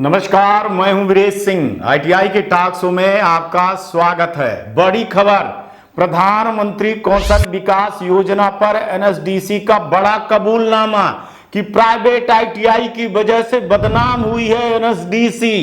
नमस्कार, मैं हूं वीरेश सिंह। आईटीआई के टॉक शो में आपका स्वागत है। बड़ी खबर, प्रधानमंत्री कौशल विकास योजना पर एनएसडीसी का बड़ा कबूलनामा कि प्राइवेट आईटीआई की वजह से बदनाम हुई है एनएसडीसी।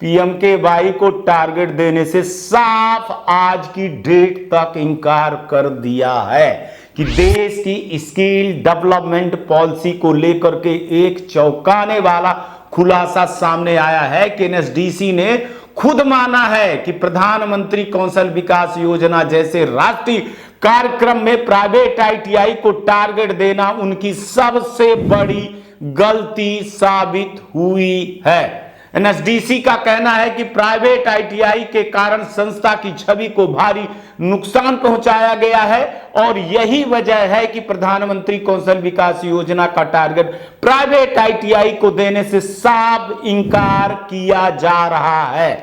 पीएमकेवाई को टारगेट देने से साफ आज की डेट तक इंकार कर दिया है कि देश की स्किल डेवलपमेंट पॉलिसी को लेकर के एक चौंकाने वाला खुलासा सामने आया है कि एनएसडीसी ने खुद माना है कि प्रधानमंत्री कौशल विकास योजना जैसे राष्ट्रीय कार्यक्रम में प्राइवेट आईटीआई को टारगेट देना उनकी सबसे बड़ी गलती साबित हुई है। एनएसडीसी का कहना है कि प्राइवेट आईटीआई के कारण संस्था की छवि को भारी नुकसान पहुंचाया गया है और यही वजह है कि प्रधानमंत्री कौशल विकास योजना का टारगेट प्राइवेट आईटीआई को देने से साफ इंकार किया जा रहा है।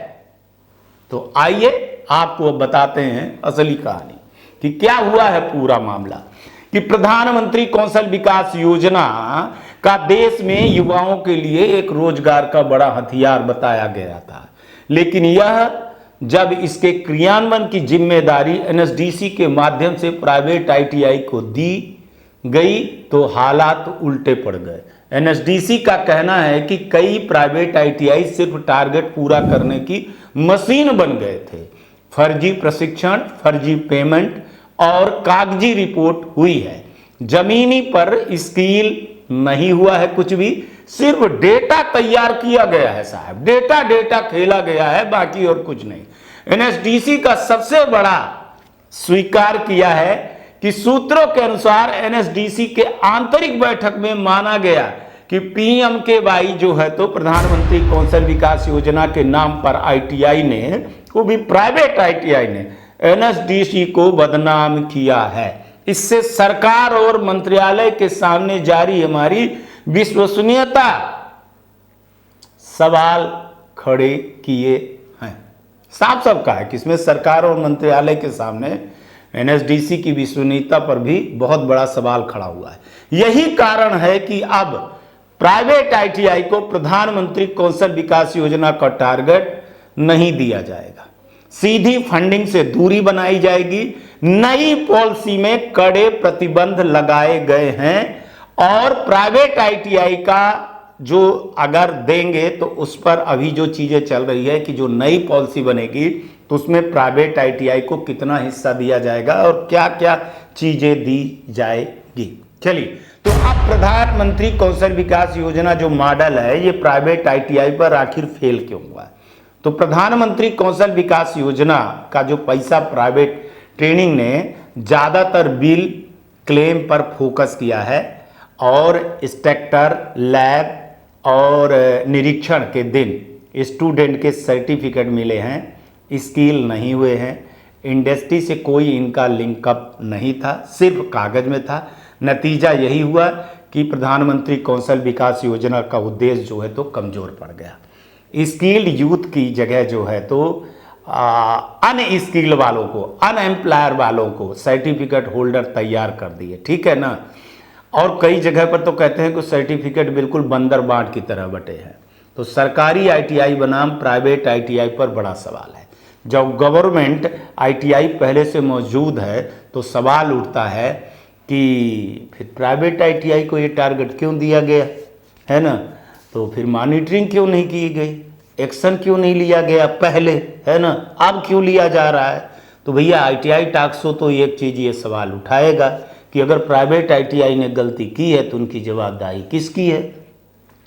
तो आइए आपको बताते हैं असली कहानी कि क्या हुआ है पूरा मामला। कि प्रधानमंत्री कौशल विकास योजना का देश में युवाओं के लिए एक रोजगार का बड़ा हथियार बताया गया था, लेकिन यह जब इसके क्रियान्वयन की जिम्मेदारी एनएसडीसी के माध्यम से प्राइवेट आईटीआई को दी गई तो हालात उल्टे पड़ गए। एनएसडीसी का कहना है कि कई प्राइवेट आईटीआई सिर्फ टारगेट पूरा करने की मशीन बन गए थे। फर्जी प्रशिक्षण, फर्जी पेमेंट और कागजी रिपोर्ट हुई है। जमीनी पर स्किल नहीं हुआ है कुछ भी, सिर्फ डेटा तैयार किया गया है साहब, डेटा खेला गया है, बाकी और कुछ नहीं। एनएसडीसी का सबसे बड़ा स्वीकार किया है कि सूत्रों के अनुसार एनएसडीसी के आंतरिक बैठक में माना गया कि पीएमकेवाई जो है तो प्रधानमंत्री कौशल विकास योजना के नाम पर आईटीआई ने, वो भी प्राइवेट आईटीआई ने, एनएसडीसी को बदनाम किया है। इससे सरकार और मंत्रालय के सामने जारी हमारी विश्वसनीयता सवाल खड़े किए हैं। साफ साफ कहा है कि इसमें सरकार और मंत्रालय के सामने एनएसडीसी की विश्वसनीयता पर भी बहुत बड़ा सवाल खड़ा हुआ है। यही कारण है कि अब प्राइवेट आईटीआई को प्रधानमंत्री कौशल विकास योजना का टारगेट नहीं दिया जाएगा। सीधी फंडिंग से दूरी बनाई जाएगी। नई पॉलिसी में कड़े प्रतिबंध लगाए गए हैं और प्राइवेट आईटीआई का जो अगर देंगे तो उस पर अभी जो चीजें चल रही है कि जो नई पॉलिसी बनेगी तो उसमें प्राइवेट आईटीआई को कितना हिस्सा दिया जाएगा और क्या क्या चीजें दी जाएगी। चलिए, तो अब प्रधानमंत्री कौशल विकास योजना जो मॉडल है ये प्राइवेट आईटीआई पर आखिर फेल क्यों हुआ है? तो प्रधानमंत्री कौशल विकास योजना का जो पैसा प्राइवेट ट्रेनिंग ने ज़्यादातर बिल क्लेम पर फोकस किया है और इंस्ट्रक्टर, लैब और निरीक्षण के दिन स्टूडेंट के सर्टिफिकेट मिले हैं, स्किल नहीं हुए हैं। इंडस्ट्री से कोई इनका लिंकअप नहीं था, सिर्फ कागज में था। नतीजा यही हुआ कि प्रधानमंत्री कौशल विकास योजना का उद्देश्य जो है तो कमज़ोर पड़ गया। स्किल्ड यूथ की जगह जो है तो अनस्किल्ड वालों को, अनएम्प्लॉयर वालों को सर्टिफिकेट होल्डर तैयार कर दिए, ठीक है ना। और कई जगह पर तो कहते हैं कि सर्टिफिकेट बिल्कुल बंदर बांट की तरह बटे हैं। तो सरकारी आईटीआई बनाम प्राइवेट आईटीआई पर बड़ा सवाल है। जब गवर्नमेंट आईटीआई पहले से मौजूद है तो सवाल उठता है कि फिर प्राइवेट आईटीआई को ये टारगेट क्यों दिया गया है ना। तो फिर मॉनिटरिंग क्यों नहीं की गई, एक्शन क्यों नहीं लिया गया पहले, है ना, अब क्यों लिया जा रहा है? तो भैया आईटीआई टॉक शो तो एक चीज़ ये सवाल उठाएगा कि अगर प्राइवेट आईटीआई ने गलती की है तो उनकी जवाबदारी किसकी है?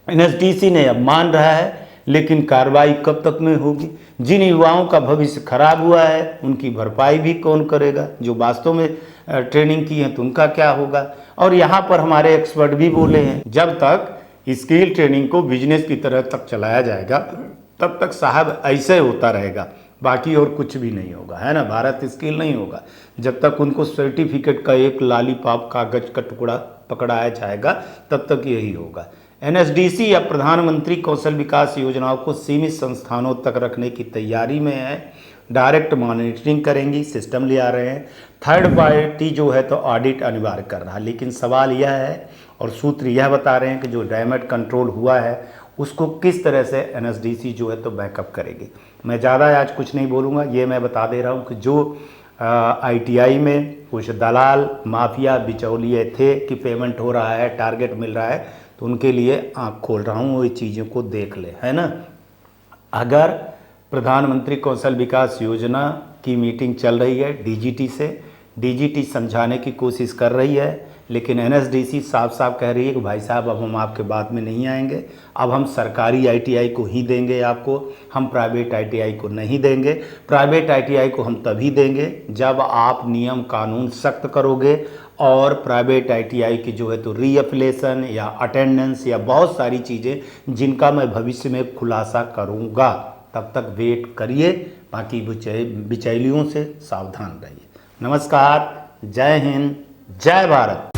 एनएसडीसी ने अब मान रहा है, लेकिन कार्रवाई कब तक में होगी? जिन युवाओं का भविष्य खराब हुआ है उनकी भरपाई भी कौन करेगा? जो वास्तव में ट्रेनिंग की है तो उनका क्या होगा? और यहाँ पर हमारे एक्सपर्ट भी बोले हैं जब तक स्किल ट्रेनिंग को बिजनेस की तरह तक चलाया जाएगा तब तक साहब ऐसे होता रहेगा, बाकी और कुछ भी नहीं होगा, है ना। भारत स्किल नहीं होगा जब तक उनको सर्टिफिकेट का एक लालीपाप कागज का टुकड़ा पकड़ाया जाएगा, तब तक यही होगा। एनएसडीसी या प्रधानमंत्री कौशल विकास योजनाओं को सीमित संस्थानों तक रखने की तैयारी में है। डायरेक्ट मॉनिटरिंग करेंगी, सिस्टम ले आ रहे हैं। थर्ड पार्टी जो है तो ऑडिट अनिवार्य कर रहा है। लेकिन सवाल यह है और सूत्र यह बता रहे हैं कि जो डैमेज कंट्रोल हुआ है उसको किस तरह से एनएसडीसी जो है तो बैकअप करेगी। मैं ज़्यादा आज कुछ नहीं बोलूँगा, ये मैं बता दे रहा हूँ कि जो आईटीआई में कुछ दलाल माफिया बिचौलिए थे कि पेमेंट हो रहा है, टारगेट मिल रहा है, तो उनके लिए आँख खोल रहा हूँ, वो चीज़ों को देख ले, है ना। अगर प्रधानमंत्री कौशल विकास योजना की मीटिंग चल रही है डीजीटी से, डीजीटी समझाने की कोशिश कर रही है, लेकिन एनएसडीसी साफ साफ कह रही है कि भाई साहब अब हम आपके बात में नहीं आएंगे, अब हम सरकारी आईटीआई को ही देंगे आपको, हम प्राइवेट आईटीआई को नहीं देंगे। प्राइवेट आईटीआई को हम तभी देंगे जब आप नियम कानून सख्त करोगे और प्राइवेट आईटीआई की जो है तो रीएफिलेशन या अटेंडेंस या बहुत सारी चीज़ें जिनका मैं भविष्य में खुलासा करूँगा। तब तक वेट करिए, बाकी बिचौलियों से सावधान रहिए। नमस्कार, जय हिंद, जय भारत।